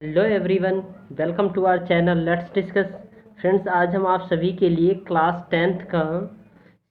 Hello everyone, welcome to our channel let's discuss. Friends, आज हम आप सभी के लिए क्लास 10th का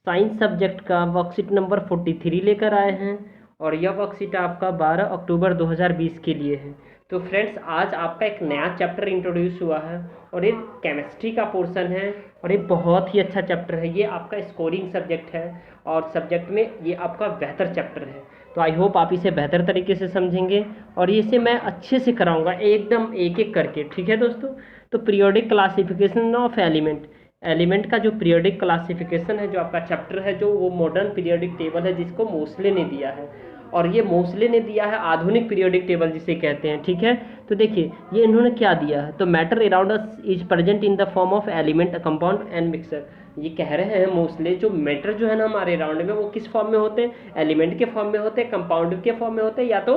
साइंस सब्जेक्ट का वर्कशीट नंबर 43 लेकर आए हैं और यह वर्कशीट आपका 12 अक्टूबर 2020 के लिए है। तो फ्रेंड्स, आज आपका एक नया चैप्टर इंट्रोड्यूस हुआ है और ये केमिस्ट्री का पोर्शन है और ये बहुत ही अच्छा चैप्टर है। ये आपका स्कोरिंग सब्जेक्ट है और सब्जेक्ट में ये आपका बेहतर चैप्टर है। तो आई होप आप इसे बेहतर तरीके से समझेंगे और इसे मैं अच्छे से कराऊंगा एकदम एक एक करके। ठीक है दोस्तों। तो पीरियोडिक क्लासिफिकेशन ऑफ एलिमेंट का जो पीरियोडिक क्लासिफिकेशन है, जो आपका चैप्टर है, जो वो मॉडर्न पीरियोडिक टेबल है जिसको मोस्ले ने दिया है और ये मोस्ले ने दिया है आधुनिक पीरियोडिक टेबल जिसे कहते हैं। ठीक है। तो देखिए ये इन्होंने क्या दिया है। तो matter around us is present in the form of element compound and mixer. ये कह रहे हैं मोस्टली जो मैटर जो है ना हमारे राउंड में, वो किस फॉर्म में होते हैं? एलिमेंट के फॉर्म में होते हैं, कंपाउंड के फॉर्म में होते हैं, या तो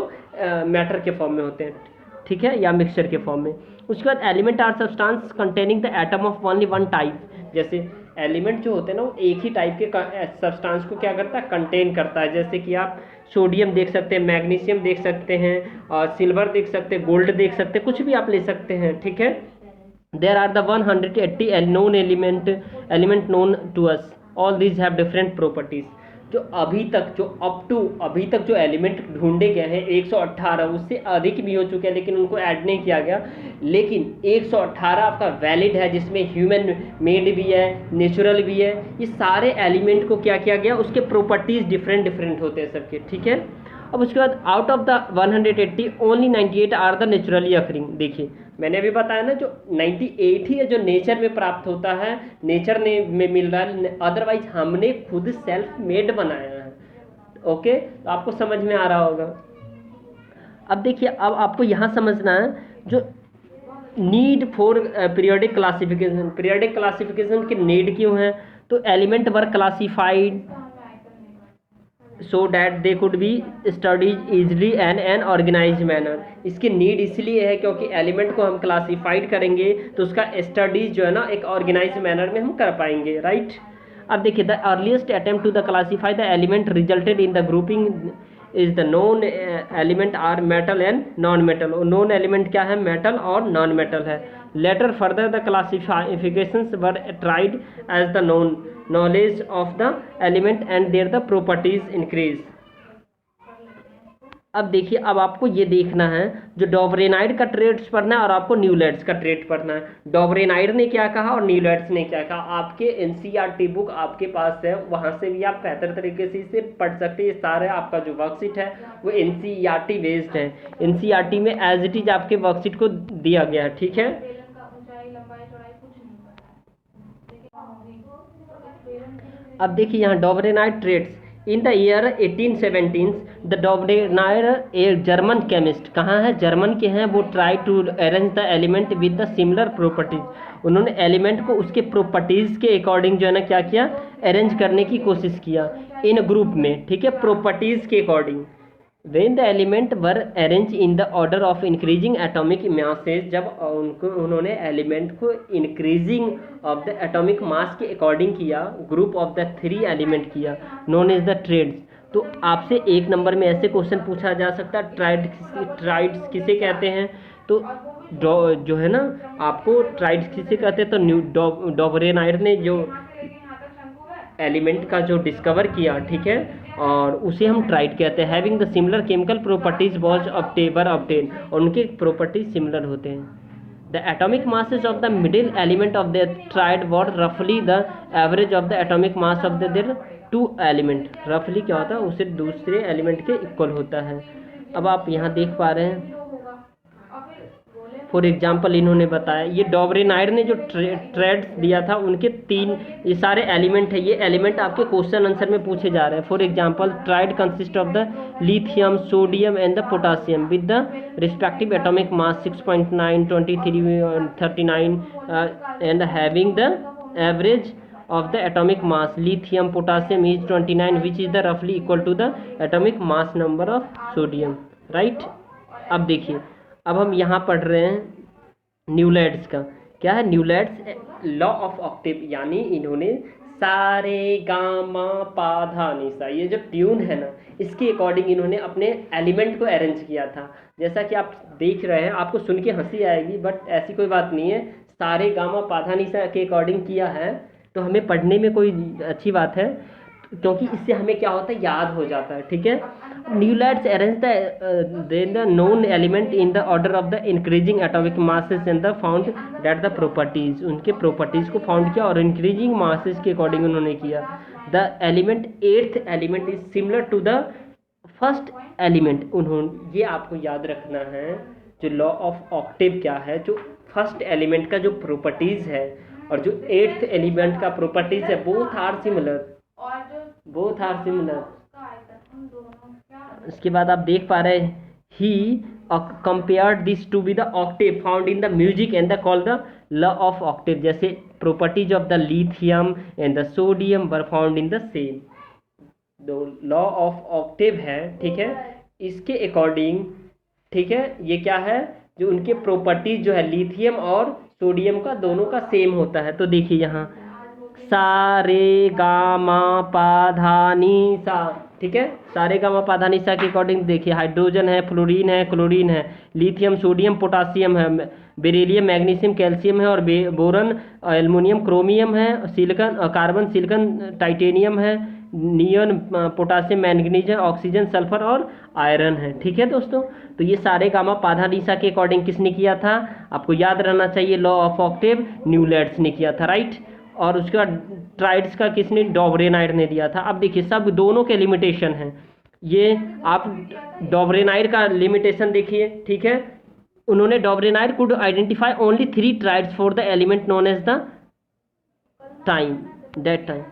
मैटर के फॉर्म में होते हैं। ठीक है, या मिक्सचर के फॉर्म में। उसके बाद element are substance containing the atom of only one type. जैसे एलिमेंट जो होते हैं ना वो एक ही टाइप के सब्सटेंस को क्या करता है? कंटेन करता है। जैसे कि आप सोडियम देख सकते हैं, मैग्नीशियम देख सकते हैं, और सिल्वर देख सकते हैं, गोल्ड देख सकते हैं, कुछ भी आप ले सकते हैं। ठीक है। There are the 180 known element known to us. All these have different properties. जो अभी तक जो एलिमेंट ढूंढे गए हैं 118, उससे अधिक भी हो चुके हैं लेकिन उनको ऐड नहीं किया गया। लेकिन 118 आपका वैलिड है, जिसमें ह्यूमन मेड भी है, नेचुरल भी है। ये सारे एलिमेंट को क्या किया गया? उसके प्रॉपर्टीज डिफरेंट डिफरेंट होते हैं सबके। ठीक है। अब उसके बाद out of the 180 only 98 are the naturally occurring. देखिए मैंने अभी बताया ना, जो 98 ही है जो नेचर में प्राप्त होता है, नेचर ने में मिल रहा है, अदरवाइज हमने खुद सेल्फ मेड बनाया है। ओके, तो आपको समझ में आ रहा होगा। अब देखिए, अब आपको यहाँ समझना है जो नीड फॉर पीरियोडिक क्लासिफिकेशन की नीड क्यों है। तो element were classified so that they could be studies easily and an organize manner. इसकी नीड इसलिए है क्योंकि एलिमेंट को हम क्लासीफाइड करेंगे तो उसका स्टडीज जो है ना एक ऑर्गेनाइज मैनर में हम कर पाएंगे। राइट। अब देखिए, the earliest attempt to the classify the element resulted in the grouping is the known element are metal and non metal. Known element क्या है? मेटल और नॉन मेटल है। Later further the classifications were tried as the known knowledge of the element and their the properties increase। अब देखिए, अब आपको ये देखना है जो डॉबरेनाइड का ट्रेड्स पढ़ना है और आपको न्यूलैंड्स का ट्रेड पढ़ना है। डॉबरेनाइड ने क्या कहा और न्यूलैंड्स ने क्या कहा। आपके एनसीईआरटी बुक आपके पास है, वहां से भी आप बेहतर तरीके से इसे पढ़ सकते हैं। ये सारे आपका जो वर्कशीट है वो एनसीईआरटी बेस्ड है। एनसीईआरटी में एज इट इज आपके वर्कशीट को दिया गया है। ठीक है। अब देखिए यहाँ Dobereiner triads in the year 1817 the Dobereiner एक जर्मन केमिस्ट, कहाँ है? जर्मन के हैं। वो try to arrange the element with the similar properties. उन्होंने एलिमेंट को उसके प्रॉपर्टीज के अकॉर्डिंग जो है ना क्या किया? अरेंज करने की कोशिश किया इन ग्रुप में। ठीक है, प्रॉपर्टीज के according. When the element were arranged in the order of increasing atomic masses, जब उन्होंने एलिमेंट को इंक्रीजिंग ऑफ द एटॉमिक मास के अकॉर्डिंग किया, ग्रुप ऑफ द 3 एलिमेंट किया, नोन इज द ट्रेड्स। तो आपसे 1 नंबर में ऐसे क्वेश्चन पूछा जा सकता है, ट्राइड्स किसे कहते हैं? तो जो है ना आपको ट्राइड्स किसे कहते हैं? तो डॉबरेनाइड ने जो एलिमेंट का जो डिस्कवर किया, ठीक है, और उसे हम ट्राइड कहते हैं। Having the similar chemical properties was obtain, और उनके प्रॉपर्टीज सिमिलर होते हैं। The atomic masses of the middle element of the triad what रफली the average of the atomic mass of the 2 element. रफली क्या होता है? उसे दूसरे एलिमेंट के इक्वल होता है। अब आप यहाँ देख पा रहे हैं, फॉर एग्जाम्पल इन्होंने बताया, ये डॉबरेनाइड ने जो ट्रेड्स दिया था उनके 3 ये सारे एलिमेंट है। ये एलिमेंट आपके क्वेश्चन आंसर में पूछे जा रहे हैं। For example, tried consist of the lithium, sodium and the potassium with the respective atomic mass 6.9, 23, 39 and having the average of the atomic mass lithium potassium is 29 which is the roughly equal to the atomic mass number of sodium। right। अब देखिए, अब हम यहाँ पढ़ रहे हैं Newlands का। क्या है न्यूलैंड्स? लॉ ऑफ ऑक्टेव, यानी इन्होंने सारे गामा पा धा नी सा, ये जो ट्यून है ना, इसके अकॉर्डिंग इन्होंने अपने एलिमेंट को अरेंज किया था। जैसा कि आप देख रहे हैं, आपको सुन के हंसी आएगी बट ऐसी कोई बात नहीं है, सारे गामा पा धा नी सा के अकॉर्डिंग किया है, तो हमें पढ़ने में कोई अच्छी बात है, क्योंकि इससे हमें क्या होता है, याद हो जाता है। ठीक है, Newlands arrange the known element in the order of the increasing atomic masses and the found that the properties, उनके प्रॉपर्टीज को फाउंड किया और इंक्रीजिंग मासेस के अकॉर्डिंग उन्होंने किया। The element eighth element is similar to the first element, उन्होंने, ये आपको याद रखना है, जो लॉ ऑफ ऑक्टेव क्या है, जो फर्स्ट एलिमेंट का जो प्रॉपर्टीज है और जो एट्थ एलिमेंट का प्रॉपर्टीज है, both are similar, both are similar. इसके बाद आप देख पा रहे हैं, he compared this to be the octave found in the music and the call the law of octave, जैसे properties of the lithium and the sodium were found in the same, दो law of octave है। ठीक है, इसके according, ठीक है, ये क्या है, जो उनके प्रॉपर्टीज जो है लिथियम और सोडियम का, दोनों का सेम होता है। तो देखिए यहाँ सा रे गा मा पा धा नी सा, ठीक है, सारे गामा पा धा नी सा के अकॉर्डिंग देखिए, हाइड्रोजन है, फ्लोरीन है, क्लोरीन है, लिथियम, सोडियम, पोटासियम है, बेरिलियम, मैग्नीशियम, कैल्शियम है, और बोरन, एल्युमिनियम, क्रोमियम है, सिलिकॉन, कार्बन, सिलिकॉन, टाइटेनियम है, नियन, पोटासियम, मैंगनीज है, ऑक्सीजन, सल्फर और आयरन है। ठीक है दोस्तों, तो ये सारे गामा पा धा नी सा के अकॉर्डिंग किसने किया था, आपको याद रहना चाहिए, लॉ ऑफ ऑक्टेव न्यूलैंड्स ने किया था, राइट। और उसके बाद ट्राइड्स का किसने, डॉबरेनाइड ने दिया था। अब देखिए सब दोनों के लिमिटेशन हैं, ये आप डॉबरेनाइड का लिमिटेशन देखिए। ठीक है, उन्होंने Dobereiner could identify only 3 triads for the element known as the time, that time,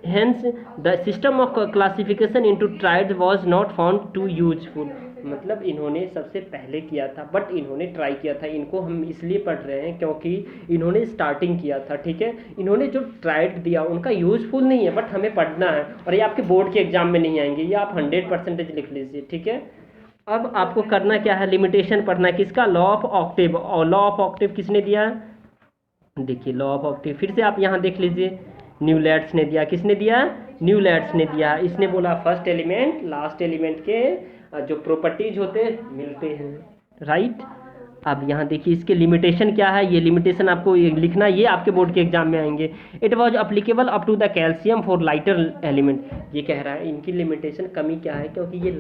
hence the system of classification into triads was not found too useful, मतलब इन्होंने सबसे पहले किया था बट इन्होंने ट्राई किया था, इनको हम इसलिए पढ़ रहे हैं क्योंकि इन्होंने स्टार्टिंग किया था। ठीक है, इन्होंने जो ट्राइड दिया उनका यूजफुल नहीं है बट हमें पढ़ना है, और ये आपके बोर्ड के एग्जाम में नहीं आएंगे, ये आप 100% लिख लीजिए। ठीक है, अब आपको करना क्या है, लिमिटेशन पढ़ना है किसका, लॉ ऑफ ऑक्टेव। और लॉ ऑफ ऑक्टेव किसने दिया है, देखिए लॉ ऑफ ऑक्टेव फिर से आप यहाँ देख लीजिए, न्यूलैंड्स ने दिया, किसने दिया, न्यूलैंड्स ने दिया। इसने बोला फर्स्ट एलिमेंट लास्ट एलिमेंट के जो प्रॉपर्टीज होते हैं मिलते हैं, राइट। अब यहाँ देखिए इसके लिमिटेशन क्या है, ये लिमिटेशन आपको लिखना, ये आपके बोर्ड के एग्जाम में आएंगे। It was applicable up to the calcium for lighter element, ये कह रहा है इनकी लिमिटेशन कमी क्या है, क्योंकि ये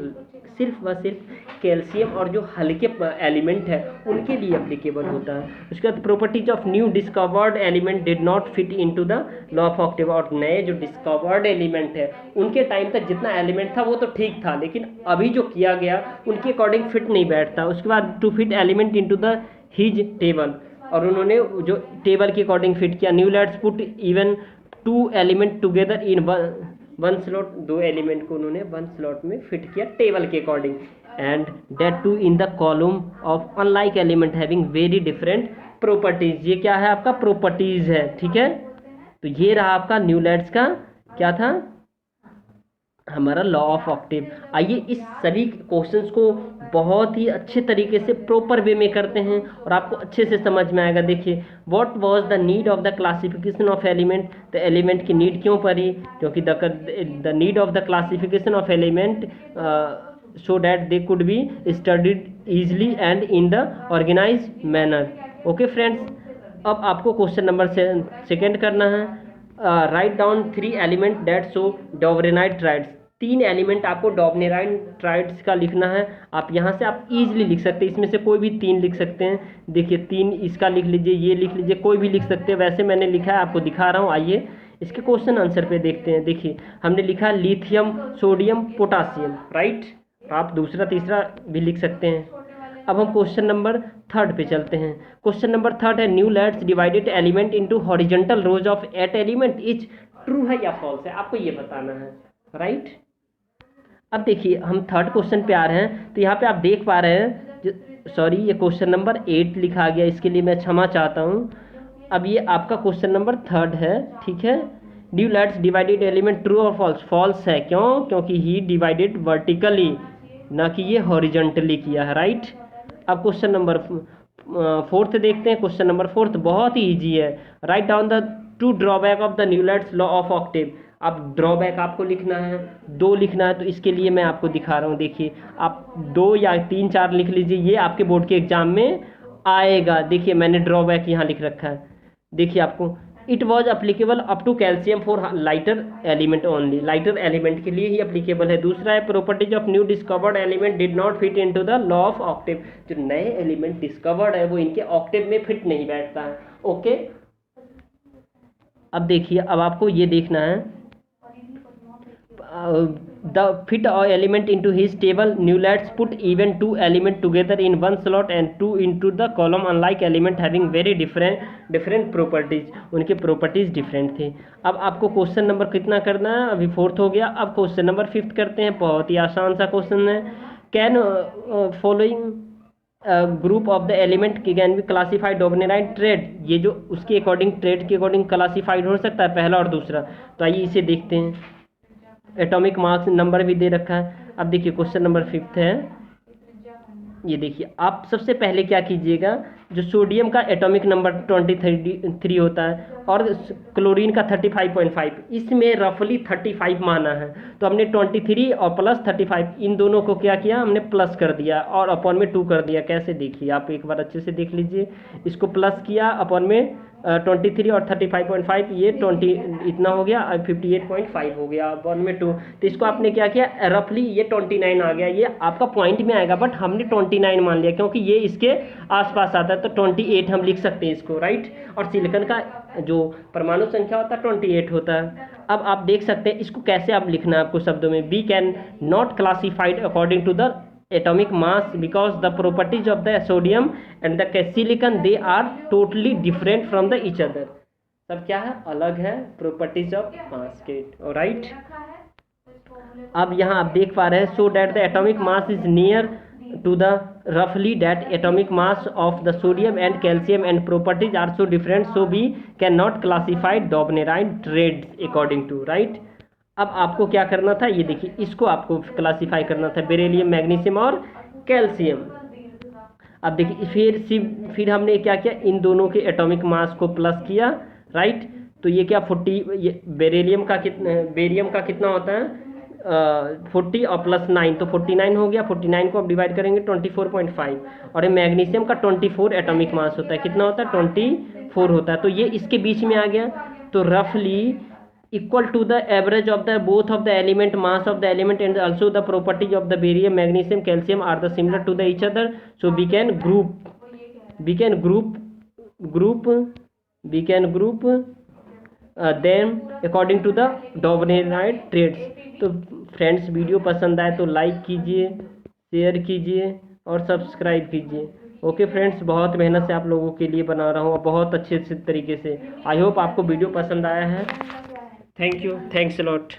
सिर्फ व सिर्फ कैल्शियम और जो हल्के एलिमेंट है उनके लिए अप्लीकेबल होता है। उसके बाद properties of new discovered element did not fit into the law of Octave, और नए जो डिस्कवर्ड एलिमेंट है उनके टाइम तक जितना एलिमेंट था वो तो ठीक था, लेकिन अभी जो किया गया उनके अकॉर्डिंग फिट नहीं बैठता। उसके बाद to fit element into the his table, और उन्होंने जो टेबल के अकॉर्डिंग फिट किया। Newlands put even 2 element together in one slot, 2 element को उन्होंने 1 स्लॉट में फिट किया टेबल के according, and that too in the column of unlike element having very different properties. ये क्या है, आपका प्रॉपर्टीज है। ठीक है, तो ये रहा आपका न्यूलैंड्स का क्या था, हमारा लॉ ऑफ ऑक्टेव। आइए इस सभी क्वेश्चंस को बहुत ही अच्छे तरीके से प्रॉपर वे में करते हैं और आपको अच्छे से समझ में आएगा। देखिए, what was the need of the classification of element, तो एलिमेंट की नीड क्यों पड़ी, क्योंकि the need of the classification of element so that they could be studied easily and in the organised manner. Okay friends, अब आपको question number second करना है, write down 3 element that show Dobereiner triads. 3 element आपको Dobereiner triads का लिखना है। आप यहाँ से आप इजीली लिख सकते हैं, इसमें से कोई भी 3 लिख सकते हैं। देखिए 3 इसका लिख लीजिए, ये लिख लीजिए, कोई भी लिख सकते हैं। वैसे मैंने लिखा है, आपको दिखा रहा हूँ। आइए इसके क्वेश्चन आंसर पे देखते हैं। देखिए हमने लिखा लिथियम, सोडियम, पोटासियम, राइट। आप दूसरा तीसरा भी लिख सकते हैं। अब हम क्वेश्चन नंबर 3 पे चलते हैं। क्वेश्चन नंबर 3 है, Newlands divided element into horizontal rose of 8 element is true है या फॉल्स है, आपको ये बताना है, राइट। अब देखिए हम 3rd क्वेश्चन पे आ रहे हैं, तो यहाँ पे आप देख पा रहे हैं, सॉरी ये क्वेश्चन नंबर 8 लिखा गया, इसके लिए मैं क्षमा चाहता हूँ। अब ये आपका क्वेश्चन नंबर 3 है, ठीक है। न्यूलैंड्स डिवाइडेड एलिमेंट ट्रू और फॉल्स, फॉल्स है, क्यों, क्योंकि ही डिवाइडेड वर्टिकली, ना कि ये हॉरिजॉन्टली किया है, राइट। अब क्वेश्चन नंबर फोर्थ देखते हैं, क्वेश्चन नंबर फोर्थ बहुत ही ईजी है। Write down the two drawback of the Newlands law of Octave. अब ड्रॉबैक आपको लिखना है, 2 लिखना है, तो इसके लिए मैं आपको दिखा रहा हूँ। देखिए आप 2 या 3 4 लिख लीजिए, ये आपके बोर्ड के एग्जाम में आएगा। देखिए मैंने ड्रॉबैक यहाँ लिख रखा है। देखिए आपको, it was applicable up to calcium for lighter element only, lighter element के लिए ही अप्लीकेबल है। दूसरा है, properties of new discovered element did not fit into the law of octave. जो नए एलिमेंट डिस्कवर्ड है वो इनके ऑक्टेव में फिट नहीं बैठता है। ओके, अब देखिए, अब आपको ये देखना है, the fit a element into his table, Newlands put even 2 element together in one slot and 2 into the column, unlike element having very different properties, उनके properties different थे। अब आपको क्वेश्चन नंबर कितना करना है, अभी 4th हो गया। अब क्वेश्चन नंबर 5th करते हैं, बहुत ही आसान सा क्वेश्चन है। Can following group of the element can be classified dominant trade, ये जो उसके अकॉर्डिंग, ट्रेड के अकॉर्डिंग क्लासीफाइड हो सकता है, पहला और दूसरा। तो आइए इसे देखते हैं। एटॉमिक मास नंबर भी दे रखा है। अब देखिए क्वेश्चन नंबर 5th है, ये देखिए। आप सबसे पहले क्या कीजिएगा, जो सोडियम का एटॉमिक नंबर 23 होता है और क्लोरीन का 35.5, इसमें रफली 35 माना है। तो हमने 23 और प्लस 35 इन दोनों को क्या किया, हमने प्लस कर दिया और अपॉन में 2 कर दिया। कैसे, देखिए आप एक बार अच्छे से देख लीजिए। इसको प्लस किया, अपॉन में 23 और 35.5, ये 20 इतना हो गया, 58.5 हो गया, अपॉन में 2। तो इसको आपने क्या किया, रफली ये 29 आ गया। ये आपका पॉइंट में आएगा, बट हमने 29 मान लिया क्योंकि ये इसके आसपास आता है, तो 28 हम लिख सकते हैं इसको, राइट। और सिलिकॉन का जो परमाणु संख्या होता है 28 होता है। अब आप देख सकते हैं इसको कैसे आप लिखना है आपको शब्दों में। Be can not classified according to the atomic mass because the properties of the sodium and the silicon, they are totally different from the each other। सब क्या है, अलग है properties of mass के, राइट। अब यहाँ आप देख पा रहे हैं, so that the atomic mass is near to the roughly that atomic mass of the sodium and calcium and properties are so different, so we cannot classify dominant trades according to, right। अब आपको क्या करना था, ये देखिए, इसको आपको classify करना था, बेरिलियम, मैग्नीशियम और कैल्शियम। अब देखिए फिर हमने क्या किया, इन दोनों के एटॉमिक मास को प्लस किया, राइट। तो ये क्या 40, ये बेरिलियम का कितना, बेरियम का कितना होता है 40 और प्लस 9, तो 49 हो गया। 49 को आप डिवाइड करेंगे 24.5, और ये मैग्नीशियम का 24 एटॉमिक मास होता है। कितना होता है, 24 होता है। तो ये इसके बीच में आ गया, तो रफली equal to the average of the both of the element mass of the element and also the properties of the barium, magnesium, calcium are the similar to the each other, so we can group them according to the dominant traits। तो friends, video पसंद आए तो like कीजिए, share कीजिए और subscribe कीजिए। Okay friends, बहुत मेहनत से आप लोगों के लिए बना रहा हूँ और बहुत अच्छे तरीके से। आई होप आपको वीडियो पसंद आया है। Thank you, thanks a lot.